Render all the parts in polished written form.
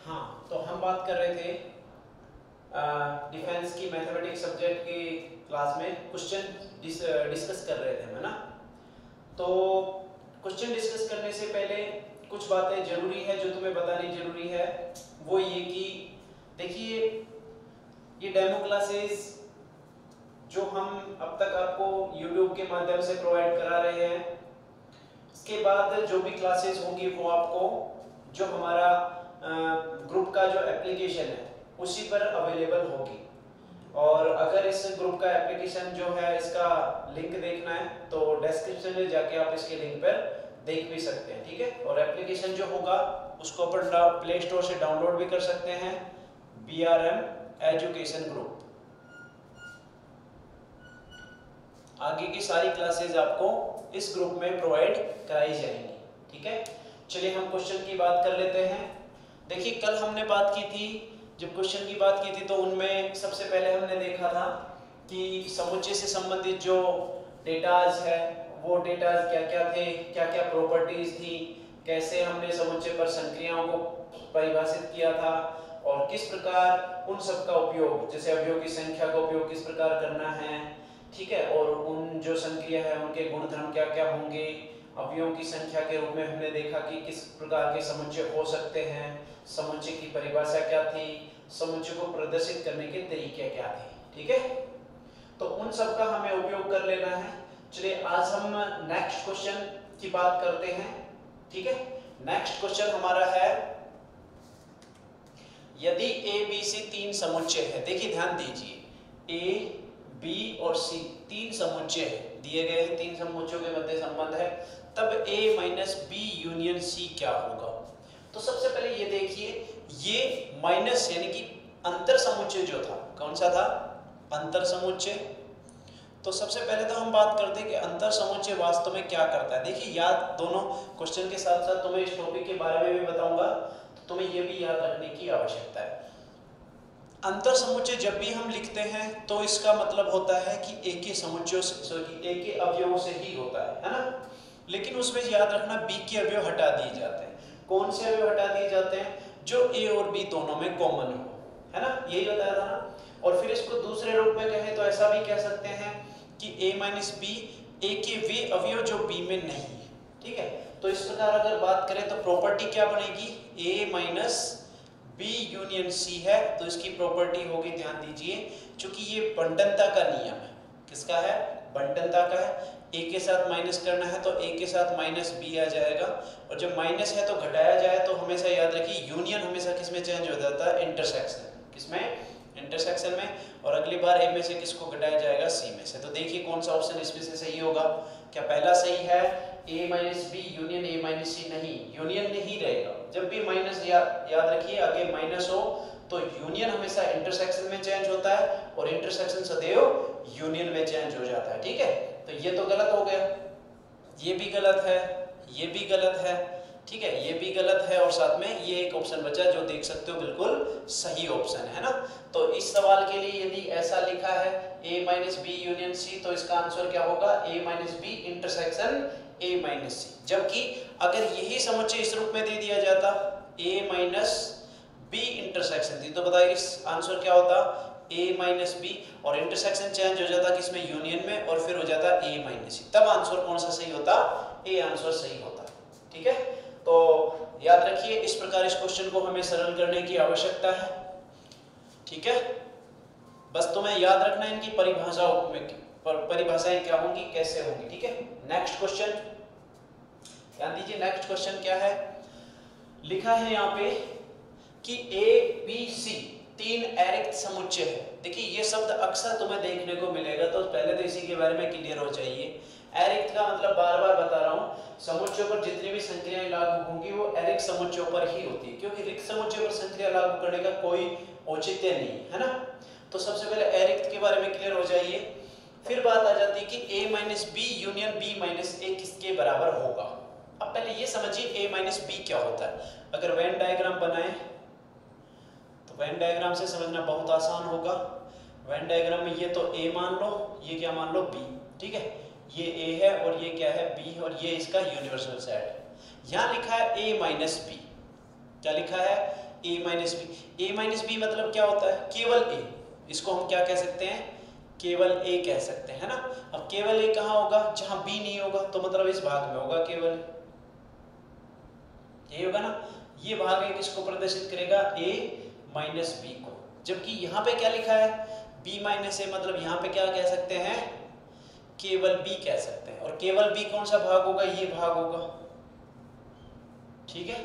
हाँ, तो हम बात कर रहे थे डिफेंस की मैथमेटिक्स सब्जेक्ट की क्लास में क्वेश्चन डिस्कस कर रहे थे, है ना। तो क्वेश्चन डिस्कस करने से पहले कुछ बातें जरूरी है जो तुम्हें बतानी जरूरी है। वो ये कि देखिए, ये डेमो क्लासेस जो हम अब तक आपको YouTube के माध्यम से प्रोवाइड करा रहे हैं, इसके बाद जो भी क्लासेस होंगी वो आपको जो हमारा ग्रुप का जो एप्लीकेशन है उसी पर अवेलेबल होगी। और अगर इस ग्रुप का एप्लीकेशन जो है इसका लिंक देखना है तो डिस्क्रिप्शन में जाके आप इसके लिंक पर देख भी सकते हैं, ठीक है। और एप्लीकेशन जो होगा उसको अपन प्ले स्टोर से डाउनलोड भी कर सकते हैं, BRM एजुकेशन ग्रुप। आगे की सारी क्लासेस आपको इस ग्रुप में प्रोवाइड कराई जाएंगी, ठीक है। चलिए हम क्वेश्चन की बात कर लेते हैं। देखिए, कल हमने बात की थी, जब क्वेश्चन की बात की थी तो उनमें सबसे पहले हमने देखा था कि समुच्चय से संबंधित जो डेटाज है वो डेटाज क्या क्या थे, क्या क्या प्रॉपर्टीज थी, कैसे हमने समुच्चय पर संक्रियाओं को परिभाषित किया था और किस प्रकार उन सब का उपयोग, जैसे अवयव की संख्या का उपयोग किस प्रकार करना है, ठीक है। और उन जो संक्रिया है उनके गुणधर्म क्या क्या होंगे। अवयवों की संख्या के रूप में हमने देखा कि किस प्रकार के समुच्चय हो सकते हैं, समुच्चय की परिभाषा क्या थी, समुच्चय को प्रदर्शित करने के तरीके क्या थे, ठीक है। तो उन सब का हमें उपयोग कर लेना है। चलिए आज हम नेक्स्ट क्वेश्चन की बात करते हैं, ठीक है। नेक्स्ट क्वेश्चन हमारा है, यदि A B C तीन समुच्चय है, देखिए ध्यान दीजिए, A B और C तीन समुच्चय दिए गए हैं, तीन समुच्चयों के मध्य संबंध है, तब A minus B union C क्या होगा। तो सबसे पहले ये देखिए, ये माइनस यानी कि अंतर समुच्चय जो था, कौन सा था, अंतर समुच्चय। तो सबसे पहले तो हम बात करते हैं कि अंतर समुच्चय वास्तव में क्या करता है। देखिए, याद दोनों क्वेश्चन के साथ साथ तुम्हें इस टॉपिक के बारे में भी बताऊंगा, तो तुम्हें ये भी याद रखने की आवश्यकता है। अंतर समुच्चय जब भी हम लिखते हैं तो इसका मतलब होता है कि एक ही समुच्चयों से, एक ही अवयवों से ही होता है ना। लेकिन उसमें याद रखना B के अवयव हटा दिए जाते हैं। कौन से अवयव हटा दिए जाते हैं, जो A और B दोनों में कॉमन हो, है ना, यही बताया था ना। और फिर इसको दूसरे रूप में कहें तो ऐसा भी कह सकते हैं कि A माइनस B A के वे अवयव जो B में नहीं है, ठीक है। तो इस प्रकार अगर बात करें तो प्रॉपर्टी क्या बनेगी, A minus B union C है, तो इसकी प्रॉपर्टी होगी, ध्यान दीजिए, क्योंकि ये बंटनता का नियम है, किसका है, बंटनता का है। A के साथ माइनस करना है तो A के साथ माइनस B आ जाएगा, और जब माइनस है तो घटाया जाए तो हमेशा याद रखिए यूनियन हमेशा किस में चेंज हो जाता है, इंटरसेक्शन, किसमें, इंटरसेक्शन में। और अगली बार A में से किसको घटाया जाएगा, C में से। तो देखिए कौन सा ऑप्शन इसमें से सही होगा, क्या पहला सही है, A minus B union A minus C, नहीं, यूनियन नहीं रहेगा। जब भी माइनस याद रखिए आगे माइनस हो तो यूनियन हमेशा इंटरसेक्शन में चेंज होता है और इंटरसेक्शन सदैव यूनियन में चेंज हो जाता है, ठीक है। तो ये तो गलत हो गया, ये भी गलत है, ये भी गलत है, ठीक है, ये भी गलत है, और साथ में ये एक ऑप्शन बचा जो देख सकते हो बिल्कुल सही ऑप्शन है ना। तो इस सवाल के लिए यदि ऐसा लिखा है A minus B union C, तो इसका आंसर क्या होगा, A minus B intersection A minus C। जबकि अगर यही समुच्चय इस रूप में दे दिया जाता A माइनस B इंटरसेक्शन थी, तो बताइए आंसर क्या होता, A माइनस B, और इंटरसेक्शन चेंज हो जाता किसमें, यूनियन में, और फिर हो जाता A माइनस C। तब आंसर कौन सा सही होता, A आंसर सही होता, ठीक है। तो याद रखिए, इस प्रकार इस क्वेश्चन को हमें सरल करने की आवश्यकता है, ठीक है। बस तुम्हें याद रखना इनकी परिभाषाओं में, परिभाषाएं क्या होंगी, कैसे होंगी, ठीक है। नेक्स्ट क्वेश्चन ध्यान दीजिए, नेक्स्ट क्वेश्चन क्या है, लिखा है यहाँ पे कि A B C तीन अरिक्त समुच्चय है। देखिए ये शब्द अक्सर तुम्हें देखने को मिलेगा, तो पहले तो इसी के बारे में क्लियर हो जाइए। अरिक्त का मतलब बार बार बता रहा हूँ, समुच्चयों पर जितनी भी संक्रियाएं लागू होंगी वो अरिक्त समुच्चयों पर ही होती है, क्योंकि रिक्त समुच्चय पर संक्रिया लागू करने का कोई औचित्य नहीं है ना। तो सबसे पहले अरिक्त के बारे में क्लियर हो जाइए, फिर बात आ जाती है कि A minus B union B minus A किसके बराबर होगा। अब पहले ये समझिए A माइनस B क्या होता है। अगर वेन डायग्राम बनाए तो वेन डायग्राम से समझना बहुत आसान होगा। वेन डायग्राम में ये तो A मान लो, ये क्या मान लो B, ठीक है, ये A है और ये क्या है B, और ये इसका यूनिवर्सल सेट है। यहाँ लिखा है A माइनस B, क्या लिखा है a minus B. a minus B मतलब क्या होता है केवल a, इसको हम क्या कह सकते हैं केवल a कह सकते हैं ना। अब केवल a कहाँ होगा जहां b नहीं होगा, तो मतलब इस भाग में होगा केवल, यही होगा ना। ये भाग है किसको प्रदर्शित करेगा a माइनस बी को, जबकि यहाँ पे क्या लिखा है b माइनस a, मतलब यहाँ पे क्या कह सकते हैं केवल b कह सकते हैं। और केवल b कौन सा भाग होगा ये भाग होगा, ठीक है।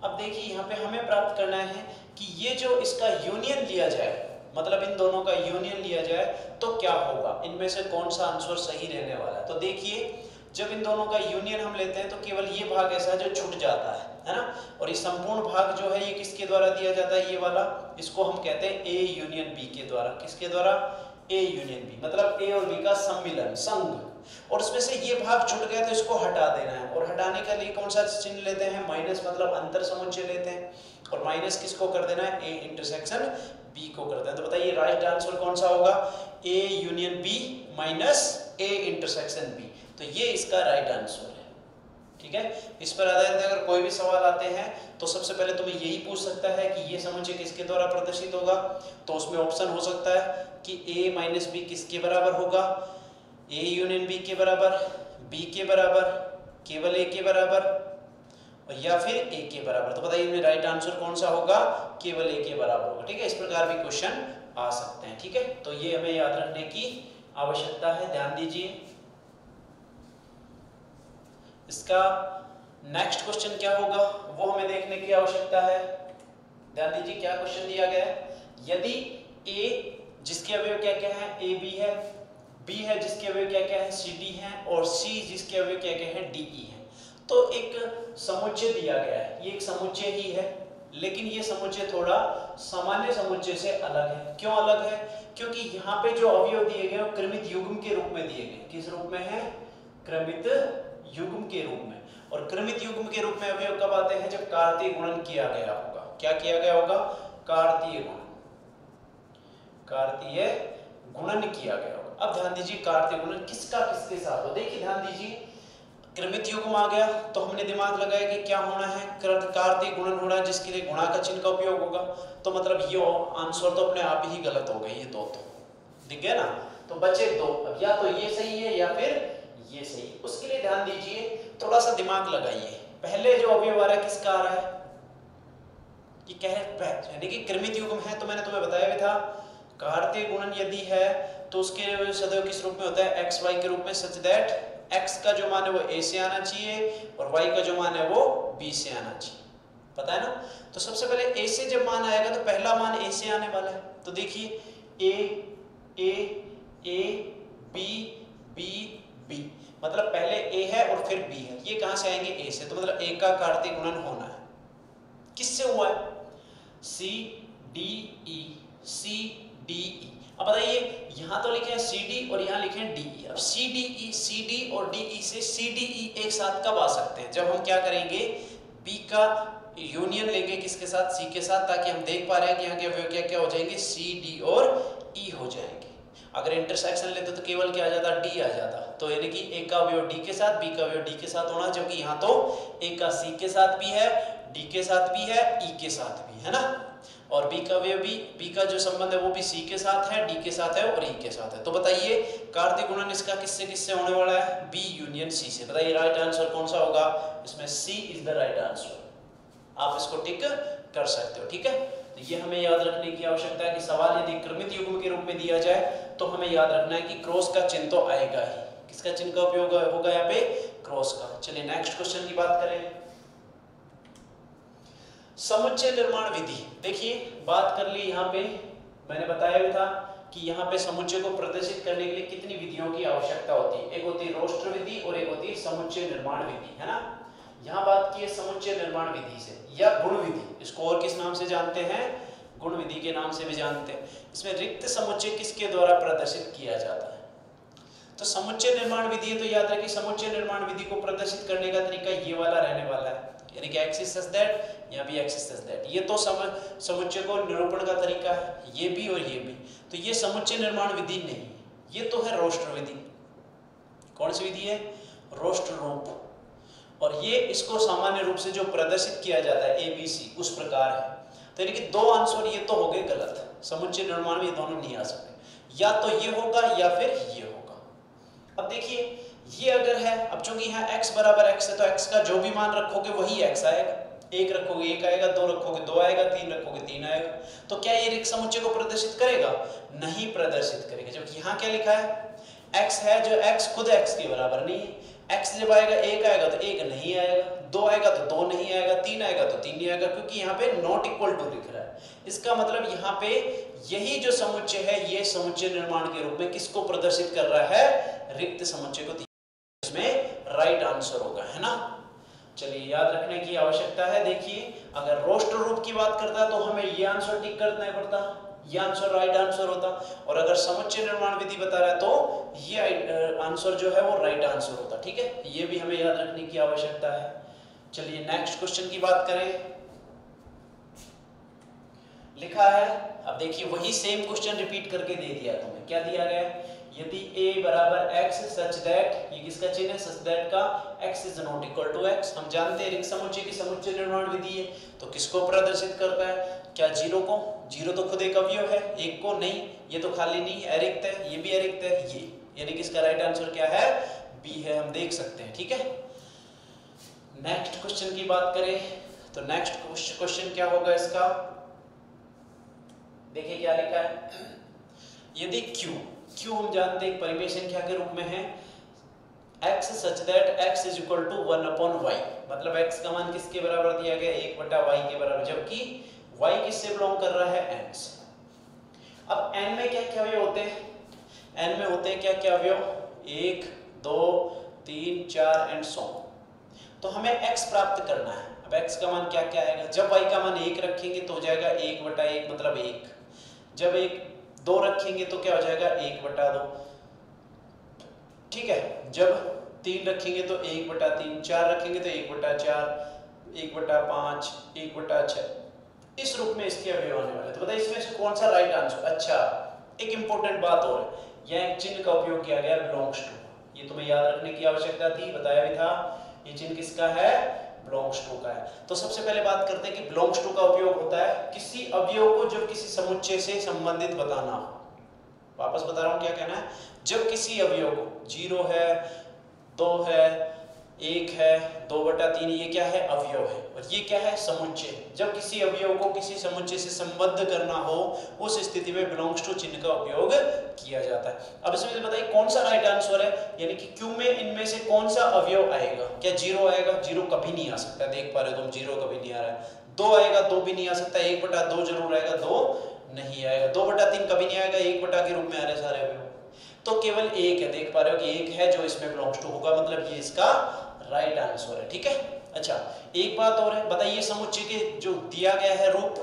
अब देखिए यहाँ पे हमें प्राप्त करना है कि ये जो इसका यूनियन लिया जाए, मतलब इन दोनों का यूनियन लिया जाए तो क्या होगा, इनमें से कौन सा आंसर सही रहने वाला है। तो देखिए जब इन दोनों का यूनियन हम लेते हैं तो केवल ये भाग ऐसा जो छूट जाता है ना, और ये संपूर्ण भाग जो है ये किसके द्वारा दिया जाता है ये वाला, इसको हम कहते हैं ए यूनियन बी के द्वारा। किसके द्वारा ए यूनियन बी, मतलब ए और बी का सम्मिलन संघ, और उसमें से ये भाग छूट गया तो इसको हटा देना है। और हटाने के लिए कौन सा चिन्ह लेते हैं माइनस, मतलब अंतर समुच्चय लेते हैं, और माइनस किसको कर देना है ए इंटरसेक्शन बी को कर देना है। तो बताइए राइट आंसर कौन सा होगा A union B minus A intersection B, तो ये इसका राइट आंसर है, ठीक है। इस पर आधारित अगर कोई भी सवाल आते हैं तो सबसे पहले तुम्हें यही पूछ सकता है कि ये समुच्चय किसके द्वारा प्रदर्शित होगा, तो उसमें ऑप्शन हो सकता है कि a माइनस बी किसके बराबर होगा, a यूनियन b के बराबर, b के बराबर, केवल a के बराबर, और या फिर a के बराबर। तो बताइए इनमें राइट आंसर कौन सा होगा केवल a के बराबर होगा, ठीक है। इस प्रकार भी क्वेश्चन आ सकते हैं, ठीक है। तो ये हमें याद रखने की आवश्यकता है, ध्यान दीजिए। इसका नेक्स्ट क्वेश्चन क्या होगा वो हमें देखने की आवश्यकता है। ध्यान दीजिए क्या क्वेश्चन दिया गया है, यदि a जिसके अवयव क्या क्या है ए बी है, b है जिसके अवयव क्या क्या है सी डी है, और c जिसके अवयव क्या क्या है डी ई है, तो एक समुच्चय दिया गया है। ये एक समुच्चय ही है, लेकिन ये समुच्चय थोड़ा सामान्य समुच्चय से अलग है। क्यों अलग है, क्योंकि यहाँ पे जो अवयव दिए गए वो क्रमित युग्म के रूप में दिए गए। किस रूप में है क्रमित युग्म के रूप में, और क्रमित युग्म के रूप में अवयव कब आते हैं जब कार्तीय गुणन किया गया होगा। क्या किया गया होगा कार्तीय गुणन, कार्तीय गुणन किया गया होगा। अब ध्यान दीजिए कार्तीय गुणन किसका किसके साथ हो, देखिए ध्यान दीजिए क्रमित युग्म आ गया तो हमने दिमाग लगाया कि क्या होना है कार्तीय गुणन होना है, जिसके लिए गुणा का चिन्ह का उपयोग होगा। तो मतलब ये आंसर तो अपने आप ही गलत हो गए, ये दो तो दिख गया ना, तो बचे दो। अब या तो ये सही है या फिर ये सही। उसके लिए ध्यान दीजिए थोड़ा सा दिमाग लगाइए, पहले जो अवयव आ रहा है किसका आ रहा है कि कह यानी कि क्रमित युग्म है, तो मैंने तुम्हें बताया भी था कार्तीय गुणन यदि है तो उसके सदैव किस रूप में होता है एक्स वाई के रूप में, सच दैट एक्स का जो मान है वो ए से आना चाहिए और वाई का जो मान है वो बी से आना चाहिए, पता है ना। तो सबसे पहले ए से जब मान आएगा तो पहला मान ए से आने वाला है, तो देखिए ए ए ए बी बी बी, मतलब पहले ए है और फिर बी है, ये कहां से आएंगे ए से, तो मतलब ए का कार्तीय गुणन होना है। किससे हुआ है C D E, C D E. अब बताइए यहां तो लिखे हैं सी डी और यहां लिखे हैं डी ई। अब सी डी और डी ई से सी डी ई एक साथ कब आ सकते हैं, जब हम क्या करेंगे बी का यूनियन लेंगे किसके साथ सी के साथ, ताकि हम देख पा रहे हैं कि यहाँ के अवयव क्या क्या हो जाएंगे सी डी और ई हो जाएंगे। अगर इंटरसेक्शन लेते तो केवल क्या आ जाता डी आ जाता, तो यानी कि ए का अवयव डी के साथ बी का अवयव डी के साथ होना, जबकि यहाँ तो ए का सी के साथ भी है डी के साथ भी है ई के साथ भी है ना, और बी का अवयव भी बी का जो संबंध है वो भी सी के साथ है डी के साथ है और ई के साथ है। तो बताइए कार्तीय गुणन इसका किससे किससे होने वाला है बी यूनियन सी से। बताइए राइट आंसर कौन सा होगा, इसमें सी इज द राइट आंसर। आप इसको टिक कर सकते हो, ठीक है। तो ये हमें याद रखने की आवश्यकता है कि सवाल यदि क्रमित युग्म के रूप में दिया जाए तो हमें याद रखना है कि क्रॉस का चिन्ह तो आएगा ही। किसका चिन्ह का उपयोग होगा यहाँ पे क्रॉस का। चलिए नेक्स्ट क्वेश्चन की बात करें, समुच्चय निर्माण विधि। देखिए बात कर ली, यहाँ पे मैंने बताया भी था कि यहाँ पे समुच्चय को प्रदर्शित करने के लिए कितनी विधियों की आवश्यकता होती है, एक होती है रोस्टर विधि और एक होती है समुच्चय निर्माण विधि, है ना। यहाँ बात की है समुच्चय निर्माण विधि से या गुण विधि, इसको और किस नाम से जानते हैं गुण विधि के नाम से भी जानते हैं। इसमें रिक्त समुच्चय किसके द्वारा प्रदर्शित किया जाता है, तो समुच्चय निर्माण विधि है, तो याद रखिए समुच्चय निर्माण विधि को प्रदर्शित करने का तरीका ये वाला रहने वाला है, यानी कि एक्स इज सच दैट, यहाँ भी एक्स इज सच दैट। ये तो समुच्चय को निरूपण का तरीका है, ये भी और ये भी। तो ये समुच्चय निर्माण विधि नहीं, ये तो है रोस्टर विधि। कौन सी विधि है रोस्टर रूप। और ये इसको सामान्य रूप से जो प्रदर्शित किया जाता है ABC उस प्रकार है। तो यानी कि दो आंसर ये तो हो गए गलत, समुच्चय निर्माण में ये दोनों नहीं आ सकते, या तो ये होगा या फिर ये होगा। अब देखिए ये अगर है, अब चूंकि यहाँ x बराबर x है तो x का जो भी मान रखोगे वही x आएगा, एक रखोगे एक आएगा, दो रखोगे दो आएगा, तीन रखोगे तीन आएगा। तो क्या ये रिक्त समुच्चय को प्रदर्शित करेगा? नहीं प्रदर्शित करेगा, जबकि यहाँ क्या लिखा है x है, जो x खुद x के बराबर नहीं है। x जब आएगा एक आएगा तो एक नहीं आएगा, दो आएगा तो दो नहीं आएगा, तीन आएगा तो तीन नहीं आएगा, क्योंकि यहाँ पे नॉट इक्वल टू लिख रहा है। इसका मतलब यहाँ पे यही जो समुच्चय है ये समुच्चय निर्माण के रूप में किसको प्रदर्शित कर रहा है? रिक्त समुच्चय को। इसमें राइट आंसर होगा, है ना। चलिए याद रखने की आवश्यकता है। देखिए अगर रोस्टर रूप की बात करता है तो हमें ये आंसर टिक करना पड़ता, ये आंसर राइट आंसर होता, और अगर समुच्चय निर्माण विधि बता रहा है तो ये आंसर जो है वो राइट आंसर होता। ठीक है, ये भी हमें याद रखने की आवश्यकता है। चलिए नेक्स्ट क्वेश्चन की बात करें। लिखा है, अब देखिए वही सेम क्वेश्चन रिपीट करके दे दिया तुम्हें। क्या दिया गया है? यदि a बराबर x सच दैट, ये किसका चिन्ह है? सच दैट का x is not equal to x। हम जानते हैं रिक्त समुच्चय की समुच्चय निर्माण विधि है, तो किसको प्रदर्शित करता है? क्या जीरो को? जीरो तो खुद एक अवयव है, एक को नहीं, ये तो खाली नहीं है, अरिक्त है, ये भी अरिक्त है, ये, यानी कि इसका राइट आंसर क्या है? बी है, हम देख सकते हैं। ठीक है, नेक्स्ट क्वेश्चन की बात करें तो नेक्स्ट क्वेश्चन क्या होगा इसका? देखिए क्या लिखा है, यदि q हम जानते हैं एक परिमेय संख्या के रूप में है, x such that x is equal to 1/y, मतलब x का मान किसके बराबर दिया गया? 1/y के बराबर, जबकि y किससे बिलोंग कर रहा है? n से। अब n में क्या क्या अवयव होते हैं? n में होते हैं क्या क्या अवयव? 1 2 3 4 एंड सो। तो हमें x प्राप्त करना है। अब x का मान क्या क्या आएगा? जब y का मान 1 रखेंगे तो हो जाएगा 1/1 मतलब 1, जब 2 रखेंगे तो क्या हो जाएगा? 1/2। ठीक है, जब 3 रखेंगे तो 1/3, 4 रखेंगे तो 1/4, 1/5, 1/6, इस रूप में इसके अवयव आने वाले। तो बताइए इसमें से कौन सा राइट आंसर? अच्छा, एक इंपॉर्टेंट बात और है, यह एक चिन्ह का उपयोग किया गया बिलोंग्स टू, ये तुम्हें याद रखने की आवश्यकता थी, बताया भी था। ये चिन्ह किसका है? बिलोंग्स टू का है। तो सबसे पहले बात करते हैं कि बिलोंग्स टू का उपयोग होता है किसी अवयव को जब किसी समुच्चय से संबंधित बताना हो। वापस बता रहा हूं क्या कहना है, जब किसी अवयव को 0 है, 2 है, 1 है, 2/3, ये क्या है? अवयव है, और ये क्या है? समुच्चय। जब किसी अवयव को किसी समुच्चय से संबद्ध करना हो उस स्थिति में बिलोंग्स टू चिन्ह का उपयोग किया जाता है। अब इसमें बताइए कौन सा राइट आंसर है, यानी कि क्यू में इनमें से कौन सा अवयव आएगा? क्या 0 आएगा? 0 कभी नहीं आ सकता, देख पा रहे हो तुम, 0 कभी नहीं आ रहा है। 2 आएगा? 2 भी नहीं आ सकता। 1/2 जरूर आएगा, 2 नहीं आएगा। 2/3 कभी नहीं आएगा, 1 के रूप में आ रहे सारे अवयव। तो केवल 1 है, देख पा रहे हो कि 1 है जो इसमें बिलोंग्स टू होगा, मतलब ये इसका राइट आंसर है। ठीक है, अच्छा एक बात और है, बताइए समुच्चय के जो दिया गया है रूप,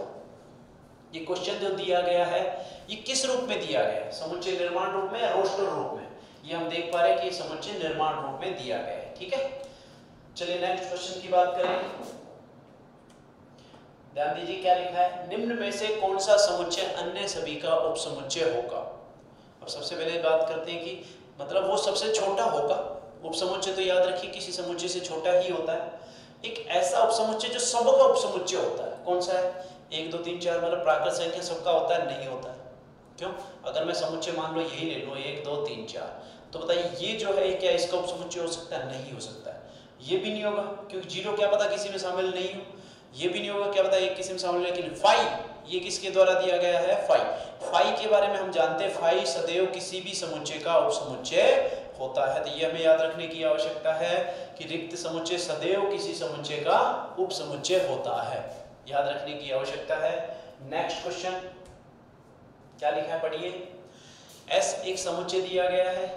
ये क्वेश्चन जो दिया गया है ये किस रूप में दिया गया है? समुच्चय निर्माण रूप में या रोस्टर रूप में? ये हम देख पा रहे हैं कि समुच्चय निर्माण रूप में दिया गया है। ठीक है, चलिए नेक्स्ट क्वेश्चन की बात करें। ध्यान दीजिए क्या लिखा है, निम्न में से कौन सा समुच्चय अन्य सभी का उपसमुच्चय होगा? अब सबसे पहले बात करते हैं कि मतलब वो सबसे छोटा होगा। उपसमुच्चय तो याद रखिए किसी समुच्चय से छोटा ही होता है। एक ऐसा उपसमुच्चय जो सबका उपसमुच्चय होता है, कौन सा है? 1 2 3 4 मतलब प्राकृत संख्या सबका होता है? नहीं होता है। क्यों? अगर मैं समुच्चय मान लो यही ले लूं 1 2 3 4, तो बताइए ये जो है क्या इसका उपसमुच्चय हो सकता है? नहीं हो सकता है। ये भी नहीं होगा क्योंकि 0 क्या पता किसी में शामिल नहीं हो, ये भी नहीं होगा क्या पता 1 किसी में शामिल है, लेकिन 5 ये किसके द्वारा दिया गया है? 5 के बारे में हम जानते हैं 5 सदैव किसी भी समुच्चय का उपसमुच्चय होता है। तो ये हमें याद रखने की आवश्यकता है कि रिक्त समुच्चय सदैव किसी समुच्चय का उपसमुच्चय होता है, याद रखने की आवश्यकता है। नेक्स्ट क्वेश्चन क्या लिखा है पढ़िए। S एक समुच्चय दिया गया है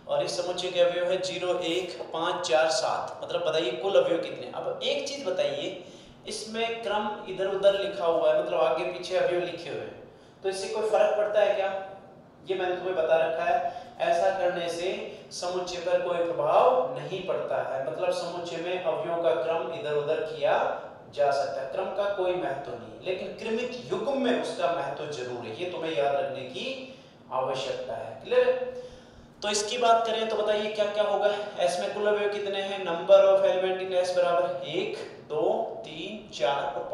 और इस समुच्चय के अवयव है 0 1 5 4 7, मतलब बताइए कुल अवयव कितने? अब एक चीज बताइए, इसमें क्रम इधर उधर लिखा हुआ है, मतलब आगे पीछे अवयव लिखे हुए हैं, तो इससे कोई फर्क पड़ता है क्या? ये मैंने तुम्हें बता रखा है, ऐसा करने से समुच्चय पर कोई प्रभाव नहीं पड़ता है, मतलब समुच्चय में अवयवों का क्रम इधर उधर किया जा सकता है, क्रम का कोई महत्व नहीं, लेकिन क्रमिक युग्म में उसका महत्व जरूर है, ये तुम्हें याद रखने की आवश्यकता है। क्लियर? तो इसकी बात करें तो बताइए क्या क्या होगा। एस में कुल अवयव कितने हैं, number of element in S बराबर 1 2 3 4 और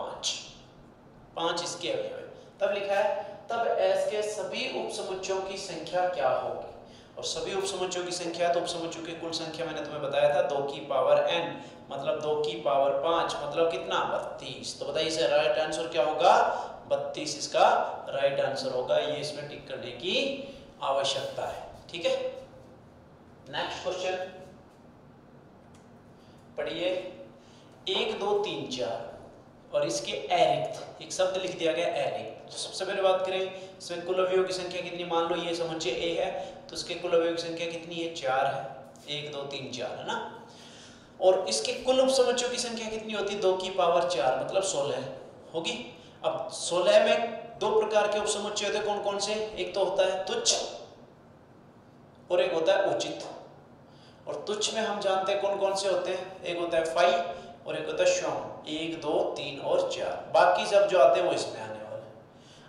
5 इसके अवयव है। तब लिखा है तब एस के सभी उपसमुच्चयों की संख्या क्या होगी, और सभी उपसमुच्चयों की संख्या तो उपसमुच्चों की कुल संख्या मैंने तुम्हें बताया था 2 की पावर n मतलब 2 की पावर 5 मतलब कितना 32। तो बताइए इसका राइट आंसर क्या होगा 32 इसका राइट आंसर होगा। ये इसमें टिक करने की आवश्यकता है। ठीक है, नेक्स्ट क्वेश्चन पढ़िए 1 2 3 4 और इसके अरिक्त एक शब्द लिख दिया गया अरिक्त। तो सबसे पहले बात करें इसमें कुल अवयवों की संख्या कितनी, मान लो ये समुच्चय ए है तो इसके कुल अवयवों की संख्या कितनी है 4 है, 1 2 3 4 है ना। और इसके कुल उपसमुच्चयों की संख्या कितनी होती है 2 की पावर 4 मतलब 16 होगी। अब 16 में दो प्रकार के उपसमुच्चय होते हैं, कौन कौन से, एक तो होता है तुच्छ और एक होता है उचित। और तुच्छ में हम जानते हैं कौन कौन से होते हैं, एक होता है फाई और एक होता है शौम, 1 2 3 और 4, बाकी सब जो आते हैं वो इसमें आने वाले हैं।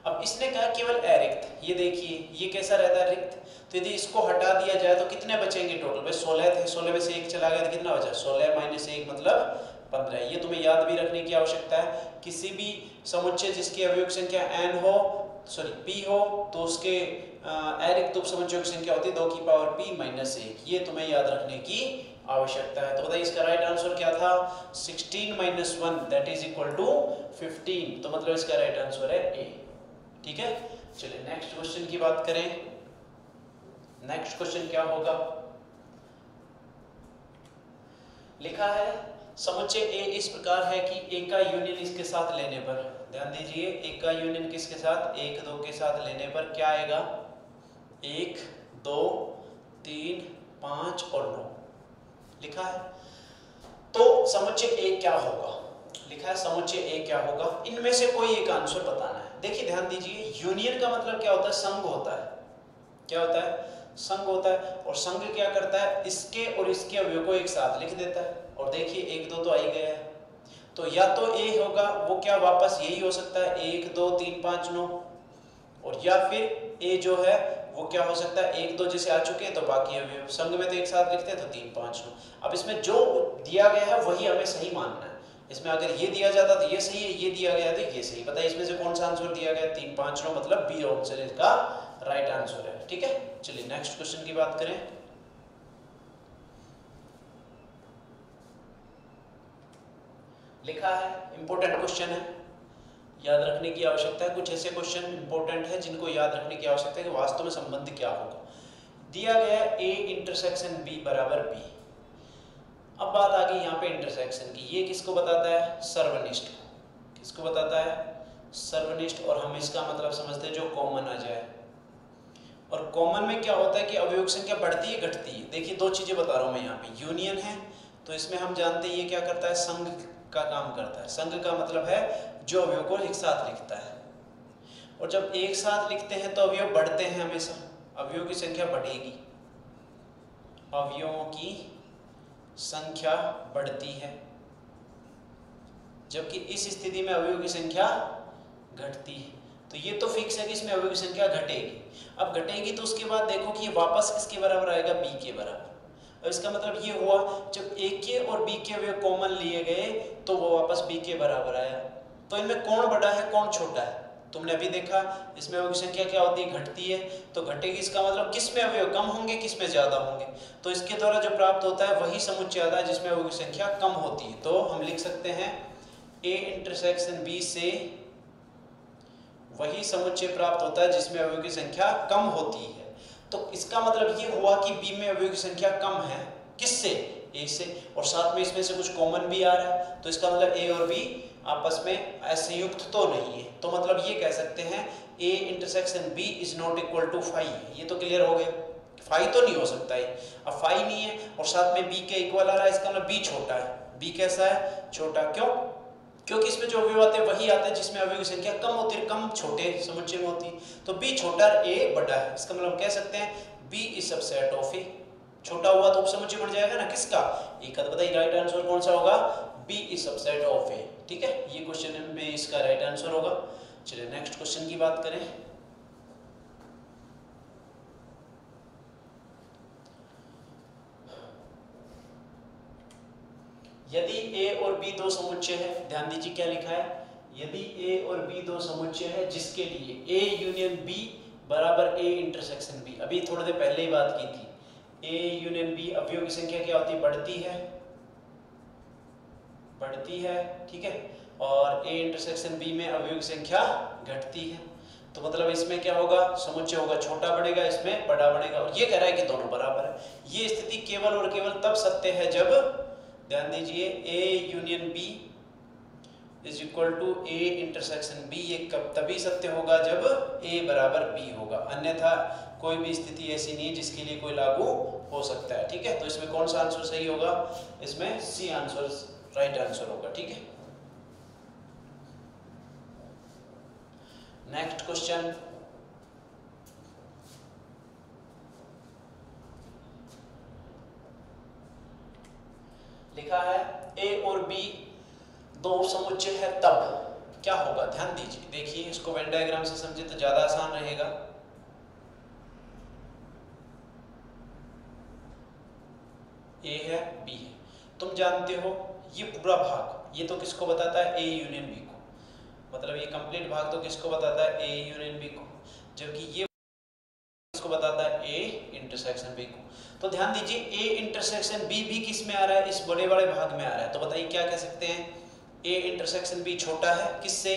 अब इसने कहा केवल अरिक्त, ये देखिए ये कैसा रहता है रिक्त, तो यदि इसको हटा दिया जाए तो कितने बचेंगे टोटल, भाई 16 थे, 16 में से 1 चला गया तो कितना बचा 16 माइनस 1 मतलब 15। ये तुम्हें याद भी रखने की आवश्यकता है। किसी भी समुच्चय जिसकी अवयव संख्या n हो p हो तो उसके अरिक्त उपसमुच्चयों की संख्या होती है 2 की पावर p माइनस 1। ये तुम्हें याद रखने की आवश्यकता है। तो बताइए इसका राइट आंसर क्या था 16 minus 1 that is equal to 15। तो मतलब इसका राइट आंसर है ए। ठीक है, चलिए नेक्स्ट क्वेश्चन की बात करें। नेक्स्ट क्वेश्चन क्या होगा, लिखा है समुच्चय ए इस प्रकार है कि ए का यूनियन इसके साथ लेने पर, ध्यान दीजिए ए का यूनियन किसके साथ 1 2 के साथ लेने पर क्या आएगा 1 2 3 5 और 9 लिखा है। तो समुच्चय ए क्या होगा, लिखा है समुच्चय ए क्या होगा, इनमें से कोई एक आंसर बताना है। देखिए ध्यान दीजिए यूनियन का मतलब क्या होता है, संघ होता है। क्या होता है, संघ होता है। और संघ क्या करता है, इसके और इसके अवयव को एक साथ लिख देता है। और देखिए 1 2 तो आ ही गया है, तो या तो ए होगा वो क्या वापस यही हो सकता है 1 2 3 5 9, और या फिर ए जो है वो क्या हो सकता है 1 2 जैसे आ चुके हैं तो बाकी अवयव संघ में तो एक साथ लिखते हैं तो 3 5 9। अब इसमें जो दिया गया है वही हमें सही मानना है। इसमें अगर ये दिया जाता तो ये सही है, ये दिया गया तो ये सही। बताइए इसमें से कौन सा आंसर दिया गया 3 5 9 मतलब बी ऑप्शन इसका राइट आंसर है। ठीक है, चलिए नेक्स्ट क्वेश्चन की बात करें। लिखा है इंपॉर्टेंट क्वेश्चन है, याद रखने की आवश्यकता है। कुछ ऐसे क्वेश्चन इंपॉर्टेंट है जिनको याद रखने की आवश्यकता है कि वास्तव में संबंध क्या होगा। दिया गया ए इंटरसेक्शन बी बराबर बी। अब बात आ गई यहाँ पे इंटरसेक्शन की, ये किसको बताता है सर्वनिष्ठ को। किसको बताता है सर्वनिष्ठ। और हम इसका मतलब समझते हैं जो कॉमन आ जाए। और कॉमन में क्या होता है कि अवयव संख्या बढ़ती है घटती है। देखिए दो चीजें बता रहा हूं मैं यहाँ पे, यूनियन है तो इसमें हम जानते हैं ये क्या करता है संघ का काम करता है। संघ का मतलब है जो अवयव को एक साथ लिखता है। और जब एक साथ लिखते हैं तो अवयव बढ़ते हैं, हमेशा अवयवों की संख्या बढ़ेगी, अवयवों की संख्या बढ़ती है, जबकि इस स्थिति में अवयवों की संख्या घटती है। तो ये तो फिक्स है कि इसमें अवयव की संख्या घटेगी। अब घटेगी तो उसके बाद देखो कि ये वापस किसके बराबर आएगा बी के बराबर। और इसका मतलब ये हुआ जब ए के और बी के अवयव कॉमन लिए गए तो वो वापस बी के बराबर आया। तो इनमें कौन बड़ा है कौन छोटा है, तुमने अभी देखा इसमें अवयव की संख्या क्या होती है घटती है, तो घटेगी इसका मतलब किसमें अवयव कम होंगे किसमें ज्यादा होंगे। तो इसके द्वारा जो प्राप्त होता है वही समुच्चय आता है जिसमें अवयव की संख्या कम होती है। तो हम लिख सकते हैं ए इंटरसेक्शन बी से वही समुच्चय प्राप्त होता है जिसमें अवयव की संख्या कम होती है। तो इसका मतलब ये हुआ कि बी में अवयव की संख्या कम है, किससे ए से, और साथ में इसमें से कुछ कॉमन भी आ रहा है। तो इसका मतलब ए और बी आपस में असंयुक्त तो नहीं है। तो मतलब ये कह सकते हैं A intersection B is not equal to phi. ये तो क्लियर हो गया, फाई तो नहीं हो सकता है। अब फाई नहीं है और साथ में बी के इक्वल आ रहा है, इसका मतलब बी छोटा है। बी कैसा है छोटा, क्यों, क्योंकि इसमें जो अवयव आते हैं वही आते हैं जिसमें अवयव की संख्या कम होती है, कम छोटे समुच्चय में होती है। तो बी छोटा ए बड़ा है, इसका मतलब कह सकते हैं बी इज सबसेट ऑफ ए। छोटा हुआ तो उपसमुच्चय बन जाएगा ना किसका ए का। तो बताइए राइट आंसर कौन सा होगा बी इज सबसेट ऑफ ए। ठीक है, ये क्वेश्चन में इसका राइट आंसर होगा। चलिए नेक्स्ट क्वेश्चन की बात करें। यदि ए और बी दो समुच्चय है, ध्यान दीजिए क्या लिखा है, यदि ए और बी दो समुच्चय है जिसके लिए ए यूनियन बी बराबर ए इंटरसेक्शन बी, अभी थोड़ी देर पहले ही बात की थी, ए यूनियन बी अवयव की संख्या क्या होती है, बढ़ती है, ठीक है, और ए इंटरसेक्शन बी में अवयव की संख्या घटती है। तो मतलब इसमें क्या होगा, समुच्चय होगा छोटा बढ़ेगा, इसमें बड़ा बढ़ेगा, और ये कह रहा है कि दोनों बराबर है। ये स्थिति केवल और केवल तब सत्य है जब, ध्यान दीजिए, A union B is equal to A intersection B, ये कब तभी सत्य होगा जब ए बराबर बी होगा, अन्यथा कोई भी स्थिति ऐसी नहीं है जिसके लिए कोई लागू हो सकता है, ठीक है। तो इसमें कौन सा आंसर सही होगा, इसमें सी आंसर राइट आंसर होगा, ठीक है। नेक्स्ट क्वेश्चन, लिखा है ए और बी दो समुच्चय है तब क्या होगा, ध्यान दीजिए, देखिए इसको वेन डायग्राम से समझे तो ज्यादा आसान रहेगा। ए है बी है, तुम जानते हो ये पूरा भाग, ये तो किसको बताता है, ए यूनियन बी को, मतलब ये कंप्लीट भाग तो किसको बताता है, ए यूनियन बी को, जबकि ये किसको बताता है, ए इंटरसेक्शन बी को। तो ध्यान दीजिए ए इंटरसेक्शन बी भी किस में आ रहा है, इस बड़े बड़े भाग में आ रहा है, तो बताइए क्या कह सकते हैं, ए इंटरसेक्शन बी छोटा है किससे,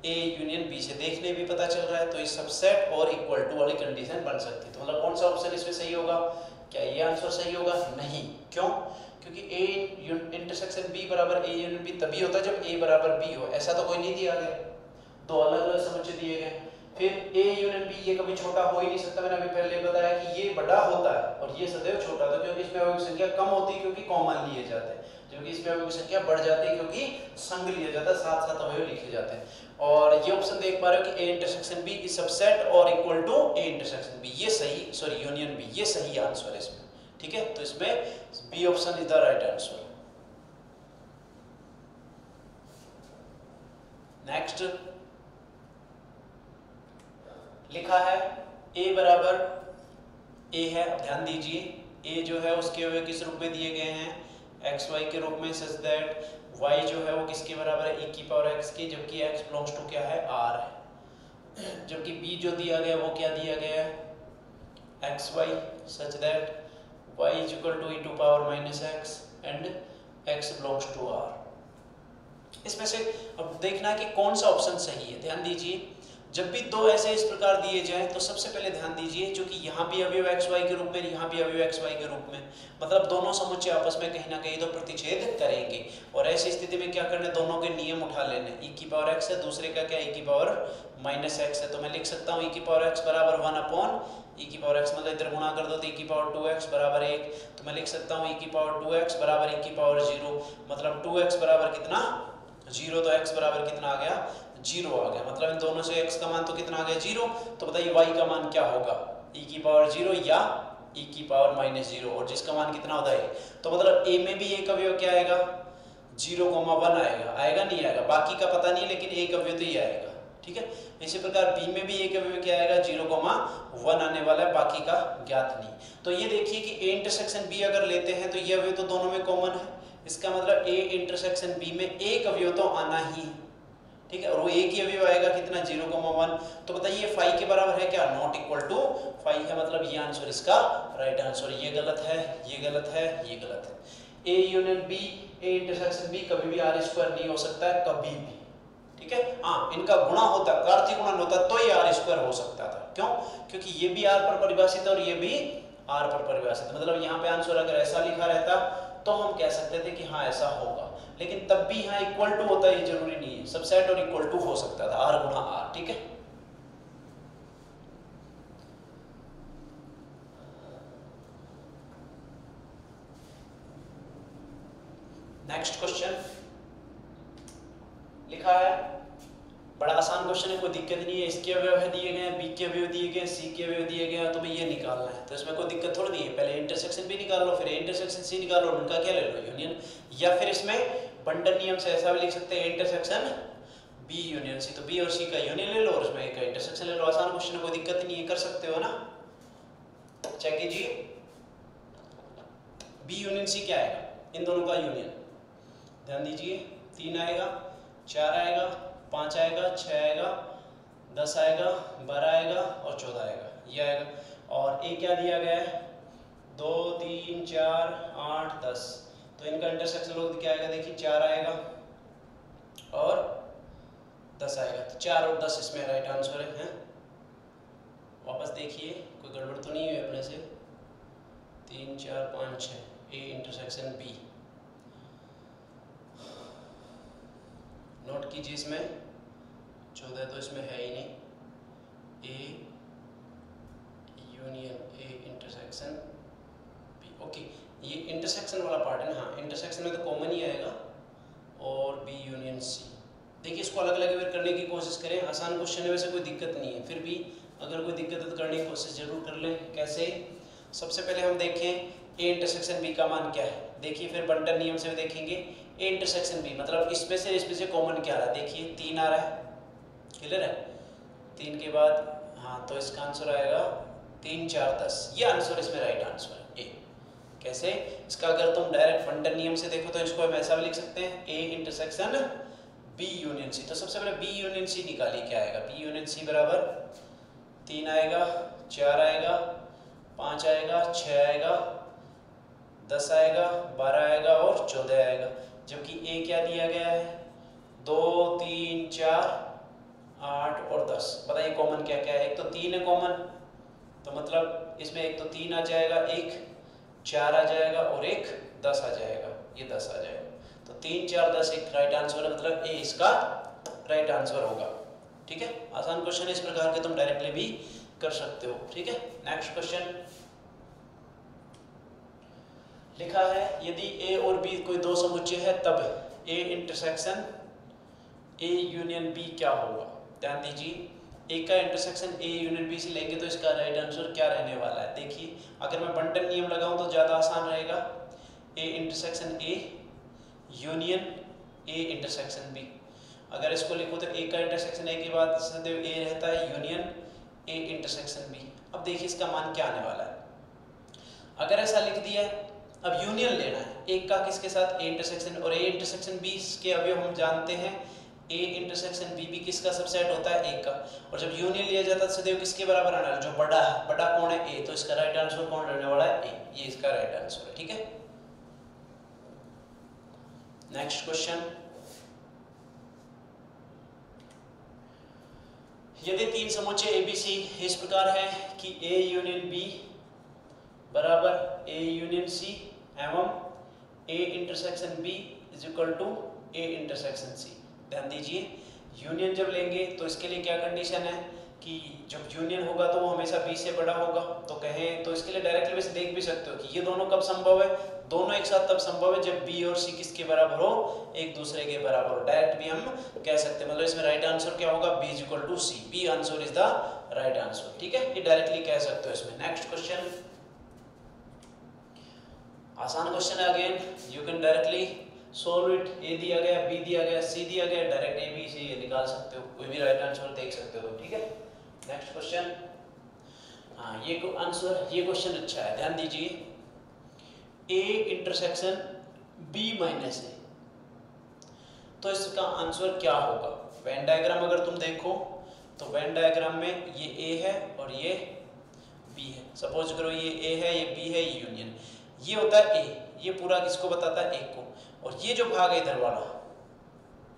ए यूनियन बी से, देखने भी पता चल रहा है, तो इस सबसेट और इक्वल टू वाली कंडीशन बन सकती है। तो मतलब कौन सा ऑप्शन इसमें सही होगा, क्या ये आंसर सही होगा, नहीं, क्यों, क्योंकि ए इंटरसेक्शन बी बराबर ए यूनियन बी तभी होता है जब ए बराबर बी हो, ऐसा तो कोई नहीं दिया गया, दो अलग अलग समुच्चय दिए गए। फिर ए यूनियन बी ये कभी छोटा हो ही नहीं सकता, मैंने अभी पहले बताया कि ये बड़ा होता है और ये सदैव छोटा होता है, क्योंकि इसमें अवयव की संख्या कम होती है क्योंकि कॉमन लिए जाते हैं, जबकि इसमें अवयव की संख्या बढ़ जाती है क्योंकि संग लिया जाता है, साथ साथ अवयव लिखे जाते हैं। और ये ऑप्शन देख पा रहे हो कि A intersection B is subset और equal to A intersection B, ये सही, सॉरी यूनियन बी, ये सही आंसर है इसमें, ठीक है। तो इसमें B option is the right answer. Next लिखा है a बराबर a है, ध्यान दीजिए a जो है उसके अवयव किस रूप में दिए गए हैं, एक्स वाई के रूप में, सच दैट y जो है वो किसके बराबर है, e की पावर x के, जबकि x बिलोंग्स टू क्या है, r है, जबकि b जो दिया गया वो क्या दिया गया है, x y, such that y is equal to e to power minus x and x belongs to r। इसमें से अब देखना है कि कौन सा ऑप्शन सही है। ध्यान दीजिए जब भी दो ऐसे इस प्रकार दिए जाएं तो सबसे पहले ध्यान दीजिए जो कि यहाँ भी अवयव एक्स वाई के रूप में, यहाँ भी अवयव एक्स वाई के रूप में, मतलब दोनों समुच्चय आपस में कहीं ना कहीं तो प्रतिच्छेद करेंगे, और ऐसी स्थिति में क्या करना है, दोनों के नियम उठा लेने, e की पावर x है, दूसरे का क्या, e की पावर माइनस x है, तो मैं लिख सकता हूँ e की पावर x बराबर 1 अपॉन e की पावर x, मतलब इधर गुणा कर दो तो e की पावर 2x बराबर 1, तो मैं लिख सकता हूँ e की पावर 2x बराबर e की पावर 0, मतलब 2x बराबर कितना, 0, तो x बराबर कितना आ गया, 0 आ गया, मतलब इन दोनों से x का मान तो कितना आ गया, 0, तो बताइए y का मान क्या होगा, e की पावर 0 या e की पावर माइनस 0, और जिसका मान कितना होता है, तो मतलब a में भी एक अवयव क्या आएगा, 0,1 आएगा, आएगा नहीं आएगा, बाकी का पता नहीं, लेकिन एक अवयव तो ये आएगा, ठीक है। इसी प्रकार b में भी एक अवयव क्या आएगा, 0,1 आने वाला है, बाकी का ज्ञात नहीं। तो ये देखिए कि a इंटरसेक्शन b अगर लेते हैं तो ये अवयव तो दोनों में कॉमन है, इसका मतलब a इंटरसेक्शन b में एक अवयव तो आना ही है, ठीक है, और वो एक ही अवयव आएगा कितना, 0,1, तो बताइए फाई के बराबर है क्या, नॉट इक्वल टू फाई है, मतलब ये आंसर इसका राइट आंसर, ये गलत है, ये गलत है, ये गलत है। A union B, A intersection B कभी भी आर स्क्वायर नहीं हो सकता है, कभी भी, ठीक है। हाँ, इनका गुणा होता, कार्तीय गुणन होता तो ये आर स्क्वायर हो सकता था, क्यों, क्योंकि ये भी आर पर परिभाषित है और ये भी आर पर परिभाषित, मतलब यहाँ पे आंसर अगर ऐसा लिखा रहता तो हम कह सकते थे कि हाँ ऐसा होगा, लेकिन तब भी यहाँ इक्वल टू होता है, ये जरूरी नहीं है, सबसेट और इक्वल टू हो सकता था, आर गुणा आर, ठीक है। नेक्स्ट क्वेश्चन लिखा है, बड़ा आसान क्वेश्चन है, कोई दिक्कत नहीं है, इसके अवयव है दिए गए, बी के अवयव दिए गए, सी के अवयव दिए गए, तो भाई ये निकालना है, तो इसमें कोई दिक्कत थोड़ी नहीं है, पहले इंटरसेक्शन बी निकाल लो, फिर इंटरसेक्शन सी निकाल लो, उनका क्या ले लो, यूनियन, या फिर इसमें बंडल नियम से ऐसा भी लिख सकते हैं, इंटरसेक्शन बी यूनियन सी, तो बी और सी का यूनियन ले लो और उसमें एक इंटरसेक्शन ले लो, आसान क्वेश्चन है, कोई दिक्कत नहीं है, कर सकते हो ना, चेक कीजिए, बी यूनियन सी क्या आएगा, इन दोनों का यूनियन, ध्यान दीजिए, 3 आएगा, 4 आएगा, 5 आएगा, 6 आएगा, 10 आएगा, 12 आएगा और 14 आएगा, ये आएगा। और ए क्या दिया गया है, 2 3 4 8 10, तो इनका इंटरसेक्शन लोग क्या आएगा, देखिए 4 आएगा और 10 आएगा, तो 4 और 10 इसमें राइट आंसर है। वापस देखिए कोई गड़बड़ तो नहीं हुई अपने से, 3 4 5 6, ए इंटरसेक्शन बी। नोट कीजिए इसमें 14 तो इसमें है ही नहीं, A union A intersection B. Okay, ये इंटरसेक्शन वाला पार्ट है ना, हाँ इंटरसेक्शन में तो कॉमन ही आएगा, और बी यूनियन सी। देखिए इसको अलग अलग वेर करने की कोशिश करें, आसान क्वेश्चन है वैसे, कोई दिक्कत नहीं है, फिर भी अगर कोई दिक्कत है तो करने की कोशिश जरूर कर लें। कैसे, सबसे पहले हम देखें ए इंटरसेक्शन बी का मान क्या है। देखिए फिर बंटन नियम से भी देखेंगे ए इंटरसेक्शन बी मतलब इसमें से कॉमन क्या आ रहा है, देखिए 3 आ रहा है, क्लियर है, 3 के बाद हाँ तो इसका आंसर आएगा 3 4 10, ये आंसर इसमें राइट आंसर है ए। कैसे, इसका अगर तुम डायरेक्ट बंटन नियम से देखो तो इसको हम ऐसा भी लिख सकते हैं A intersection B union C. तो सबसे पहले बी यूनियन सी निकालिए, क्या आएगा, बी यूनियन सी बराबर 3 आएगा, 4 आएगा, 5 आएगा, 6 आएगा, 10 आएगा, 12 आएगा और 14 आएगा। जबकि ए क्या दिया गया है, 2 3 4 8 और 10। बताइए कॉमन क्या क्या है, एक तो 3 है कॉमन, तो मतलब इसमें एक तो 3 आ जाएगा, एक 4 आ जाएगा और एक 10 आ जाएगा, ये 10 आ जाएगा। तो 3 4 10 एक राइट आंसर है, मतलब ए इसका राइट आंसर होगा। ठीक है, आसान क्वेश्चन इस प्रकार के तुम डायरेक्टली भी कर सकते हो। ठीक है, नेक्स्ट क्वेश्चन लिखा है यदि ए और बी कोई दो समुच्चय है तब A intersection A union B क्या होगा। ध्यान दीजिए, ए का इंटरसेक्शन ए यूनियन बी से लेंगे तो इसका राइट आंसर क्या रहने वाला है। देखिए अगर मैं बंटन नियम लगाऊं तो ज़्यादा आसान रहेगा, A intersection A union A intersection B. अगर इसको लिखो तो ए का इंटरसेक्शन ए के बाद सदैव ए रहता है, यूनियन ए इंटरसेक्शन बी। अब देखिए इसका मान क्या आने वाला है, अगर ऐसा लिख दिया, अब यूनियन लेना है एक का किसके साथ, ए इंटरसेक्शन, और ए इंटरसेक्शन बी के अवयव हम जानते हैं, ए इंटरसेक्शन बी भी किसका सबसेट होता है, ए का। और जब यूनियन लिया जाता है सदैव किसके बराबर आना है, जो बड़ा है, बड़ा कौन है, ए, तो इसका राइट आंसर कौन रहने वाला है, ए, ये इसका राइट आंसर है। ठीक है, नेक्स्ट क्वेश्चन, यदि 3 समुच्चय एबीसी इस प्रकार है कि ए यूनियन बी बराबर ए यूनियन सी एवं A intersection B is equal to A intersection C. ध्यान दीजिए, यूनियन जब लेंगे तो इसके लिए क्या कंडीशन है कि जब यूनियन होगा तो वो हमेशा बी से बड़ा होगा। तो कहें तो इसके लिए डायरेक्टली वैसे देख भी सकते हो कि ये दोनों कब संभव है, दोनों एक साथ तब संभव है जब बी और सी किसके बराबर हो, एक दूसरे के बराबर हो। डायरेक्ट भी हम कह सकते हैं, मतलब इसमें राइट आंसर क्या होगा, B is equal to C, B answer is the right answer. ठीक है, ये डायरेक्टली कह सकते हो इसमें। नेक्स्ट क्वेश्चन, आसान क्वेश्चन है, again you can directly solve it. A दिया गया, बी दिया गया, सी दिया गया, डायरेक्ट ए बी सी निकाल सकते हो, कोई भी राइट आंसर देख सकते हो। ठीक है, नेक्स्ट क्वेश्चन, हाँ ये आंसर, ये क्वेश्चन अच्छा है, ध्यान दीजिए, ए इंटरसेक्शन बी माइनस ए, तो इसका आंसर क्या होगा। वेन डायग्राम अगर तुम देखो तो वेन डायग्राम में ये ए है और ये बी है। सपोज करो ये ए है, ये बी है, ये यूनियन, ये होता है ए, ये पूरा किसको बताता है, ए को, और ये जो भाग है इधर वाला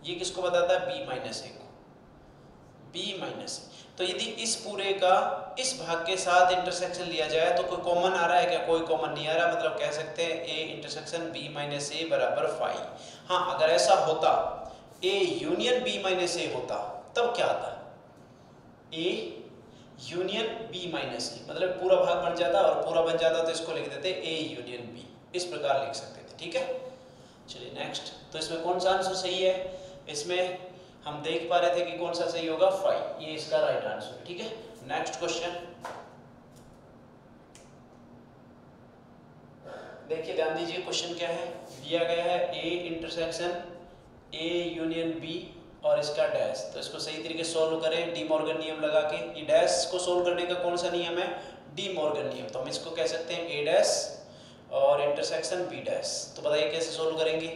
ये किसको बताता है, बी माइनस ए को, बी माइनस ए। तो यदि इस पूरे का इस भाग के साथ इंटरसेक्शन लिया जाए तो कोई कॉमन आ रहा है क्या, कोई कॉमन नहीं आ रहा, मतलब कह सकते हैं ए इंटरसेक्शन बी माइनस ए बराबर 5। हाँ अगर ऐसा होता, ए यूनियन बी माइनस ए होता, तब क्या आता, ए यूनियन बी माइनस ए, मतलब पूरा भाग बन जाता, और पूरा बन जाता तो इसको लिख देते ए यूनियन बी, इस प्रकार लिख सकते थे। ठीक है, चलिए नेक्स्ट, तो इसमें कौन सा आंसर सही है, इसमें हम देख पा रहे थे कि कौन सा सही होगा, 5, ये इसका राइट आंसर है। ठीक है, नेक्स्ट क्वेश्चन देखिए, ध्यान दीजिए क्वेश्चन क्या है, दिया गया है A intersection A union B और इसका डैश। तो इसको सही तरीके से सोल्व करें डी मॉर्गन नियम लगा के। ये डैश को सोल्व करने का कौन सा नियम है, डी मॉर्गन नियम। तो हम इसको कह सकते हैं ए डैश और इंटरसेक्शन बी डैश। तो बताइए कैसे सोल्व करेंगे।